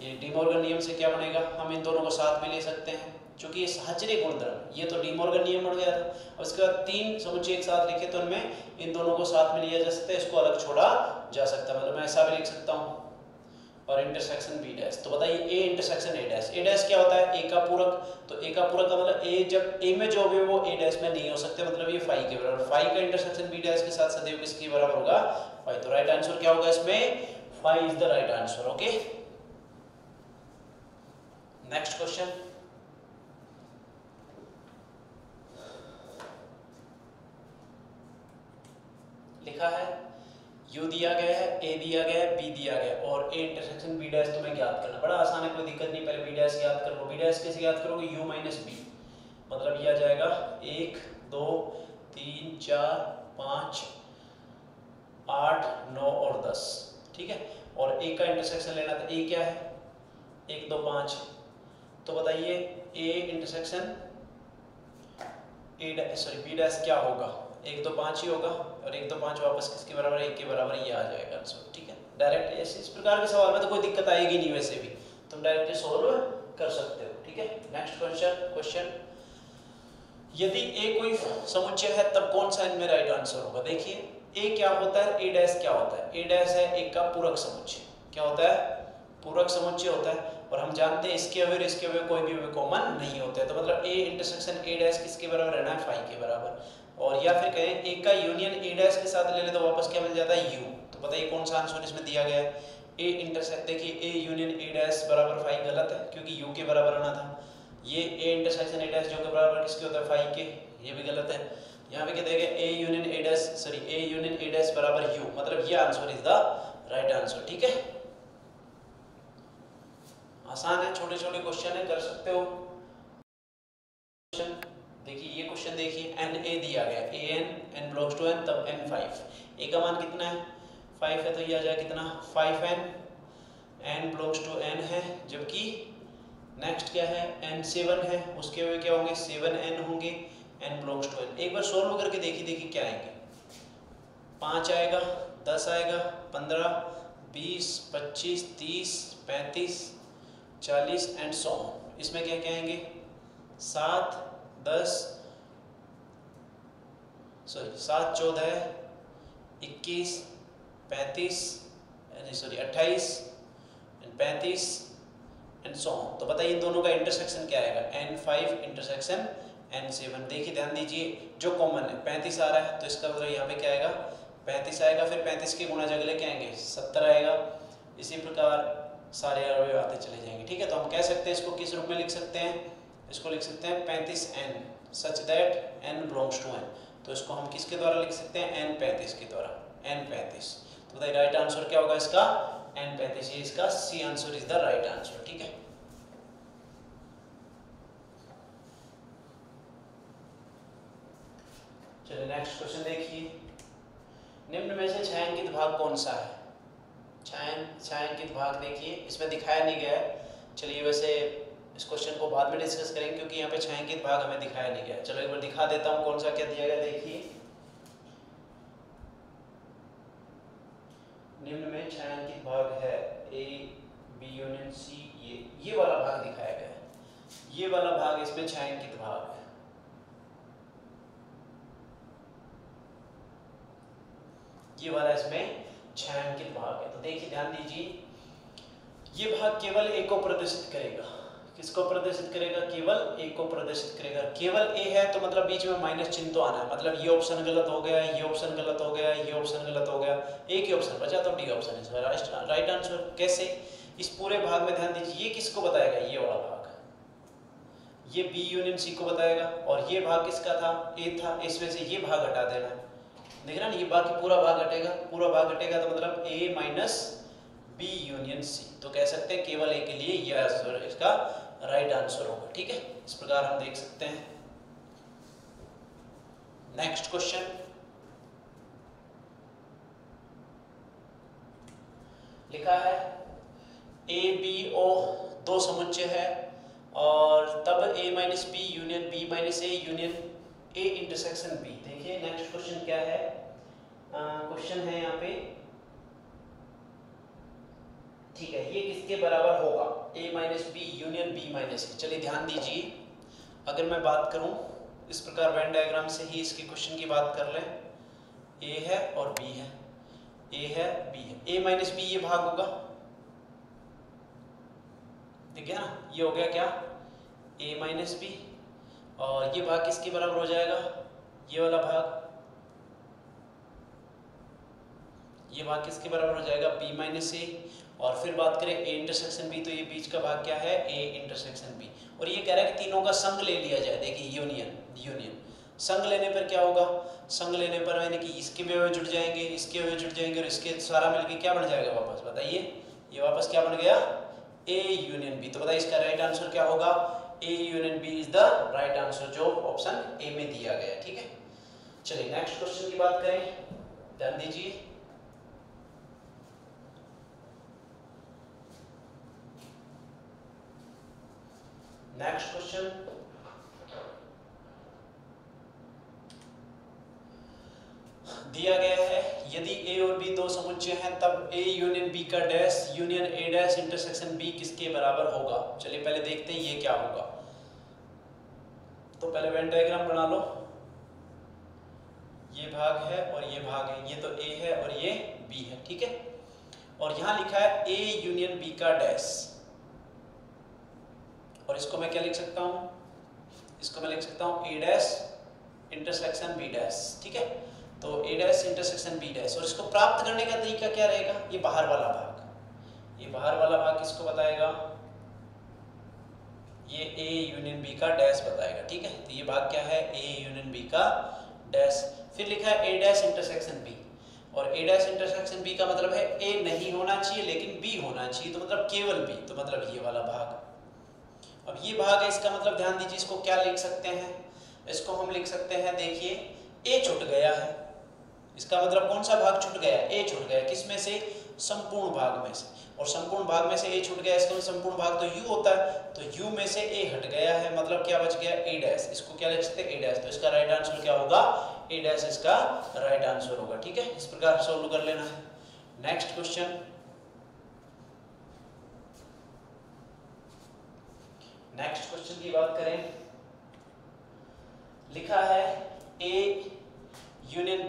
ये डी मॉर्गन नियम से क्या बनेगा, हम इन दोनों को साथ में ले सकते हैं क्योंकि ये साहचर्य गुणधर्म, ये तो डी मॉर्गन नियम बन गया था। और उसके बाद तीन समुच्चय एक साथ लिखे तो उनमें इन दोनों को साथ में लिया जा सकता है, इसको अलग छोड़ा जा सकता है, मतलब मैं ऐसा भी लिख सकता हूँ। और इंटरसेक्शन बी डैश, तो बताइए ए इंटरसेक्शन ए डैश, ए डैश क्या होता है, ए का पूरक, तो ए का पूरक का मतलब ए, जब ए में जो भी वो ए डैश में नहीं हो सकते, मतलब ये फाई के बराबर, फाई का इंटरसेक्शन बी डैश के साथ सदैव किसके बराबर होगा, फाई। तो राइट आंसर क्या होगा इसमें, phi is the right answer. Okay, next question. लिखा है U दिया गया है, A दिया गया है, B दिया गया है और A इंटरसेक्शन B डैश तुम्हें ज्ञात करना। बड़ा आसान है, कोई दिक्कत नहीं। पहले B डैश ज्ञात कर लो। B डैश कैसे ज्ञात करोगे, U माइनस B, मतलब ये आ जाएगा 1 2 3 4 5 8 9 और 10, ठीक है। और A का इंटरसेक्शन लेना था, A क्या है 1 2 5, तो बताइए A इंटरसेक्शन B डैश क्या होगा, 1 2 5 ही होगा और 1 2 5 वापस किसके बराबर है, 1 के बराबर, ये आ जाएगा आंसर, ठीक है। डायरेक्ट इस प्रकार के सवाल में तो कोई दिक्कत आएगी नहीं, वैसे भी तुम डायरेक्टली सोल्व कर सकते हो, ठीक है। नेक्स्ट क्वेश्चन, यदि A कोई समुच्चय है तब कौन सा इनमें राइट आंसर होगा। देखिए A क्या होता है, A डैश क्या होता है, A डैश है एक का पूरक समुच्चय, क्या होता है, पूरक समुच्चय होता है। और हम जानते हैं इसके अवयव इसके अवयव कोई भी कॉमन नहीं होते हैं, तो मतलब A इंटरसेक्शन A डैश किसके बराबर रहना है, फाई के बराबर। और या फिर कहें A का यूनियन A डैश के साथ ले ले तो वापस क्या मिल जाता है, U। तो बताइए कौन सा आंसर इसमें दिया गया है, A इंटरसेक्ट, देखिए A यूनियन A डैश बराबर फाई गलत है क्योंकि U के बराबर आना था। ये A इंटरसेक्शन A डैश जो के बराबर किसके होता है, फाई के, ये भी गलत है। यहाँ पे क्या देगा, A union A dash, sorry A union A dash बराबर U, मतलब ये answer is the right answer, ठीक है। आसान है, छोटे छोटे क्वेश्चन है, कर सकते हो। देखिए ये क्वेश्चन देखिए, Na दिया गया An बिलोंग्स टू N, तब N5, A का मान कितना है 5 है, तो ये आ जाएगा कितना 5N, N belongs to N है, जबकि नेक्स्ट क्या है N7 है, उसके वे क्या होंगे 7N होंगे, N बिलोंग्स टू N। एक बार सोल्व करके देखिए क्या आएंगे, 5 आएगा, 10 आएगा, 15 20 25 30 35 40 एंड 100। इसमें क्या क्या आएंगे 7 10 7 14 21 35 28 35 एंड 100। तो बताइए इन दोनों का इंटरसेक्शन क्या आएगा, N5 इंटरसेक्शन N7। देखिए ध्यान दीजिए, जो कॉमन है 35 आ रहा है, तो इसका मतलब यहाँ पे क्या आएगा 35 आएगा, फिर 35 के गुणा जगले क्या आएंगे 70 आएगा। इसी प्रकार सारे अवयव आते चले जाएंगे, ठीक है। तो हम कह सकते हैं इसको किस रूप में लिख सकते हैं, इसको लिख सकते हैं 35N such that N belongs to N। तो इसको हम किसके द्वारा लिख सकते हैं, N35 के द्वारा, N35। तो बताइए राइट आंसर क्या होगा इसका, N35, ये इसका C answer is the right answer, ठीक है। चलिए नेक्स्ट क्वेश्चन देखिए, निम्न में से छायांकित भाग कौन सा है। छायांकित भाग देखिए इसमें दिखाया नहीं गया है, चलिए वैसे इस क्वेश्चन को बाद में डिस्कस करेंगे क्योंकि यहाँ पे छायांकित भाग हमें दिखाया नहीं गया। चलो एक बार दिखा देता हूँ कौन सा क्या दिया गया। देखिए निम्न में छायांकित भाग है A B यूनियन C, ये वाला भाग दिखाया गया है, ये वाला भाग इसमें छायांकित भाग है। ये वाला इसमें छायांकित भाग है। तो देखिए ध्यान दीजिए, ये भाग केवल A को प्रदर्शित करेगा, किसको प्रदर्शित करेगा, केवल A को प्रदर्शित करेगा। केवल A है तो मतलब बीच में माइनस चिन्ह तो आना है, मतलब ये ऑप्शन गलत हो गया, ये ऑप्शन गलत हो गया, ये ऑप्शन गलत हो गया, एक ही ऑप्शन बचा तो डी ऑप्शन है राइट आंसर। कैसे, इस पूरे भाग में ध्यान दीजिए, ये किसको बताएगा, ये वाला भाग, ये B यूनियन C को बताएगा, और ये भाग किसका था, A था, इसमें से ये भाग हटा देना है। देख रहा ना, ये बाकी पूरा भाग हटेगा, पूरा भाग हटेगा तो मतलब A minus B union C। तो कह सकते हैं केवल A के लिए ये आंसर इसका राइट आंसर होगा, ठीक है। इस प्रकार हम देख सकते हैं। नेक्स्ट क्वेश्चन, लिखा है A B O दो समुच्चय है और तब A minus B union B minus A union A intersection B। देखिए नेक्स्ट क्वेश्चन क्या है, क्वेश्चन है यहाँ पे ठीक है, ये किसके बराबर होगा? a minus B union b minus C. चलिए ध्यान दीजिए, अगर मैं बात करूं इस प्रकार वेन डायग्राम से ही इसके क्वेश्चन की बात कर लें, a है और b है, a है b है, a माइनस बी ये भाग होगा, ठीक है ना, ये हो गया क्या? a माइनस बी, और ये भाग किसके बराबर हो जाएगा? ये वाला भाग, ये भाग किसके बराबर हो जाएगा? b माइनस ए। और फिर बात करें a इंटरसेक्शन b, तो ये बीच का भाग क्या है? a intersection b। और ये कह रहा है कि तीनों का संग ले लिया जाए। देखिए यूनियन संग लेने पर क्या होगा? संग लेने पर यानी कि इसके भी जुड़ जाएंगे, इसके भी जुड़ जाएंगे, और इसके सारा मिलके क्या बन जाएगा वापस? बताइए, ये वापस क्या बन गया? a union b। तो बताइए इसका राइट आंसर क्या होगा? a union b is the right answer, जो ऑप्शन ए में दिया गया है। ठीक है, चलिए नेक्स्ट क्वेश्चन की बात करें, ध्यान दीजिए। नेक्स्ट क्वेश्चन, दिया गया है यदि a और b दो समुच्चय हैं तब a यूनियन b का dash union a dash intersection b किसके बराबर होगा? चलिए पहले देखते हैं ये क्या होगा। तो पहले वेन डायग्राम बना लो, ये भाग है और ये भाग है, ये तो a है और ये b है, ठीक है। और यहां लिखा है a यूनियन b का डैश, और इसको मैं क्या लिख सकता हूं? इसको मैं लिख सकता हूं a dash intersection b dash, ठीक है। तो a dash intersection b dash, और इसको प्राप्त करने का तरीका क्या रहेगा? ये बाहर वाला भाग, ये बाहर वाला भाग किसको बताएगा? ये a यूनियन b का डैश बताएगा, ठीक है। तो ये भाग क्या है? a यूनियन b का डैश। फिर लिखा है a डैश इंटरसेक्शन b, और a डैश इंटरसेक्शन b का मतलब है a नहीं होना चाहिए लेकिन b होना चाहिए, तो मतलब केवल b, तो मतलब ये वाला भाग। अब ये भाग है, इसका मतलब ध्यान दीजिए, इसको क्या लिख सकते हैं? इसको हम लिख सकते हैं, देखिए a छूट गया है, इसका मतलब कौन सा भाग छूट गया? a छूट गया, किसमें से? संपूर्ण भाग में से। और संपूर्ण भाग में से a छूट गया, इसका संपूर्ण भाग तो u होता है, तो u में से a हट गया है, मतलब क्या बच गया? a dash. इसको क्या लिख सकते हैं? a dash. तो इसका राइट आंसर क्या होगा? a डैश इसका राइट आंसर होगा, ठीक है। इस प्रकार सोल्व कर लेना है। नेक्स्ट क्वेश्चन, नेक्स्ट क्वेश्चन की बात करें, लिखा है a union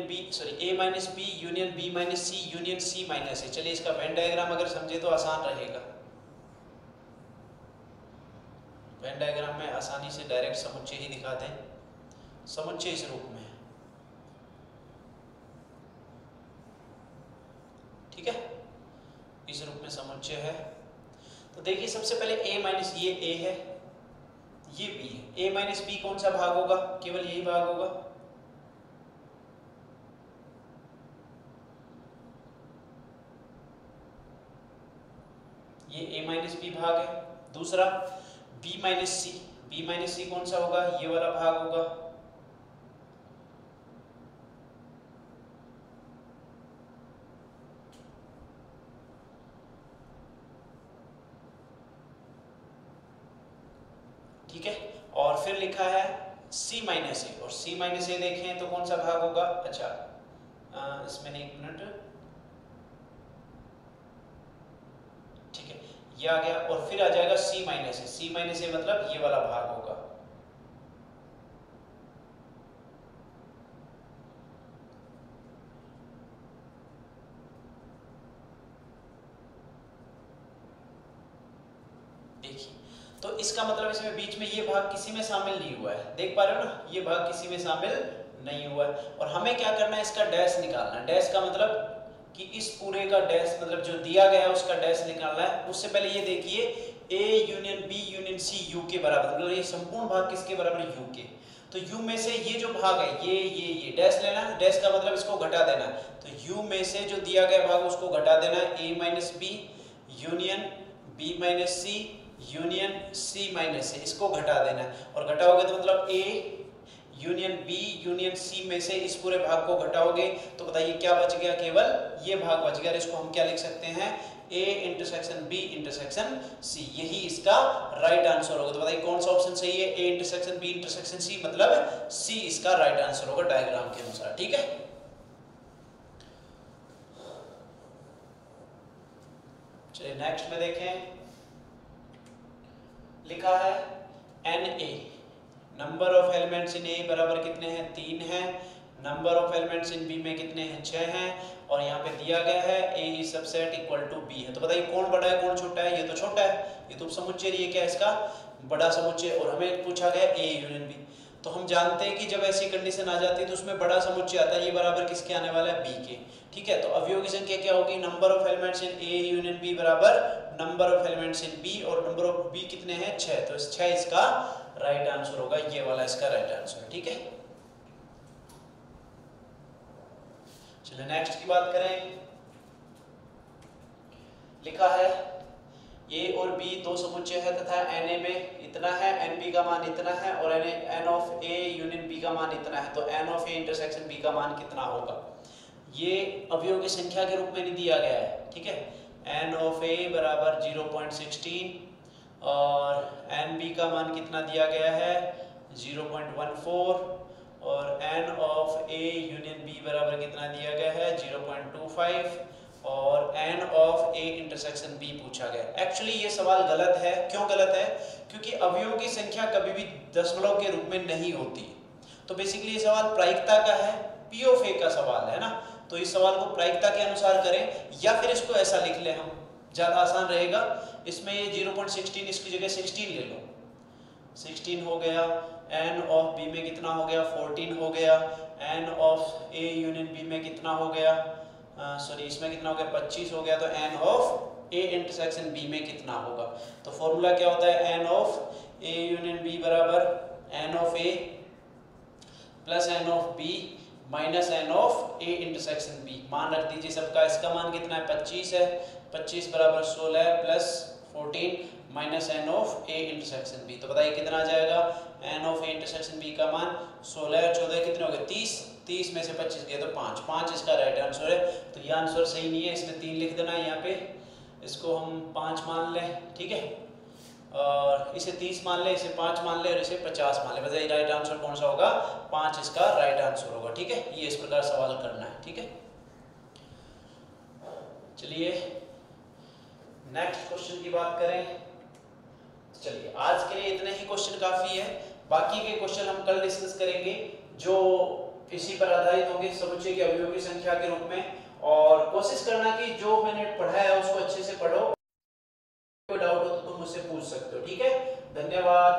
B sorry a minus B union b minus C union c minus a। चलिए इसका वेन डायग्राम अगर समझे तो आसान रहेगा। वेन डायग्राम में आसानी से डायरेक्ट समुच्चय ही दिखाते हैं, समुच्चय इस रूप में है, ठीक है, इस रूप में समुच्चय है। तो देखिए सबसे पहले a माइनस, ये a है, ये b है, a माइनस b कौन सा भाग होगा? केवल यही भाग होगा, ये a माइनस बी भाग है। दूसरा b माइनस सी कौन सा होगा? ये वाला भाग होगा। ठीक है, और फिर लिखा है c माइनस ए, और c माइनस ए देखें तो कौन सा भाग होगा? अच्छा इसमें एक मिनट, ठीक है, ये आ गया, और फिर आ जाएगा c माइनस ए मतलब ये वाला भाग होगा। देखिए, तो इसका मतलब इसमें बीच में ये भाग किसी में शामिल नहीं हुआ है, देख पा रहे हो ना, ये भाग किसी में शामिल नहीं हुआ है। और हमें क्या करना है? इसका डैश निकालना है। डैश का मतलब कि इस पूरे का डैश, मतलब जो दिया गया है उसका डैश निकालना है। उससे पहले ये देखिए a union b union c u के बराबर, मतलब ये संपूर्ण भाग किसके बराबर? u के। तो u में से ये जो भाग है, ये डैश लेना है, डैश का मतलब इसको घटा देना है। तो u में से जो दिया गया भाग उसको घटा देना है, a minus B union b minus C union c minus A, इसको घटा देना है। और घटाओगे तो मतलब a union b union c में से इस पूरे भाग को घटाओगे तो बताइए क्या बच गया? केवल ये भाग बच गया। इसको हम क्या लिख सकते हैं? a intersection b intersection c, यही इसका राइट आंसर होगा। तो बताइए कौन सा ऑप्शन सही है? a intersection b intersection c, मतलब c इसका राइट आंसर होगा डायग्राम के अनुसार, ठीक है। चलिए नेक्स्ट में देखें, लिखा है Na number of elements in A बराबर कितने हैं 3 हैं, number of elements in B में कितने हैं 6 हैं, और यहाँ पे दिया गया है A is subset equal to B है। तो बताइए कौन बड़ा है कौन छोटा है, ये तो छोटा है, ये तो समुच्चय, ये क्या है इसका बड़ा समुच्चय, और हमें पूछा गया ए यूनियन बी। तो हम जानते हैं कि जब ऐसी कंडीशन आ जाती है तो उसमें बड़ा समुच्चय आता है, ये बराबर किसके आने वाला है बी के, ठीक है। तो अवयव की संख्या क्या होगी, number of elements in A union B बराबर number of elements in B, और नंबर ऑफ बी कितने हैं 6, तो 6 इसका राइट आंसर होगा, ये वाला इसका राइट आंसर है, ठीक है। चलिए नेक्स्ट की बात करें, लिखा है ए और बी दो समुच्चय है तथा Na में इतना है, Nb का मान इतना है, और N of A union B का मान इतना है, तो N of A intersection B का मान कितना होगा। ये अवयव की संख्या के रूप में नहीं दिया गया है, ठीक है। N ऑफ A बराबर 0.16 और Nb का मान कितना दिया गया है 0.14, और N of A union B बराबर कितना दिया गया है 0.25, और N of A intersection B पूछा गया। एक्चुअली ये सवाल गलत है, क्यों गलत है, क्योंकि अवयवों की संख्या कभी भी दशमलव के रूप में नहीं होती। तो बेसिकली ये सवाल प्रायिकता का है, P ऑफ A का सवाल है ना, तो इस सवाल को प्रायिकता के अनुसार करें, या फिर इसको ऐसा लिख लें हम, ज़्यादा आसान रहेगा। इसमें ये 0.16 इसकी जगह 16 ले लो, 16 हो गया, N ऑफ B में कितना हो गया 14 हो गया, N of A union B में कितना हो गया सॉरी इसमें कितना हो गया 25 हो गया, तो N of A intersection B में कितना होगा। तो फॉर्मूला क्या होता है, N of A union B बराबर N of A plus N of B minus N of A intersection B। मान रख दीजिए सबका, इसका मान कितना है 25 है, 25 बराबर 16 plus 14 minus N of A intersection B। तो बताइए कितना आ जाएगा, N of A intersection B का मान 16 और 14 कितने हो गए 30, 30 में से 25 गया तो 5, 5 इसका राइट आंसर है। तो ये आंसर सही नहीं है, इसमें 3 लिख देना है यहाँ पे, इसको हम 5 मान लें, ठीक है, और इसे 30 मान ले, इसे 5 मान ले, और इसे 50 मान ले। बताइए राइट आंसर कौन सा होगा, 5 इसका राइट आंसर होगा, ठीक है। ये इस प्रकार सवाल करना है, ठीक है। चलिए नेक्स्ट क्वेश्चन की बात करें। चलिए आज के लिए इतने ही क्वेश्चन काफी है, बाकी के क्वेश्चन हम कल डिस्कस करेंगे जो इसी पर आधारित होंगे, समुच्चय के अवयवों की संख्या के रूप में। और कोशिश करना कि जो मैंने पढ़ाया है उसको अच्छे से पढ़ो, कोई डाउट हो तो तुम मुझसे पूछ सकते हो, ठीक है। धन्यवाद।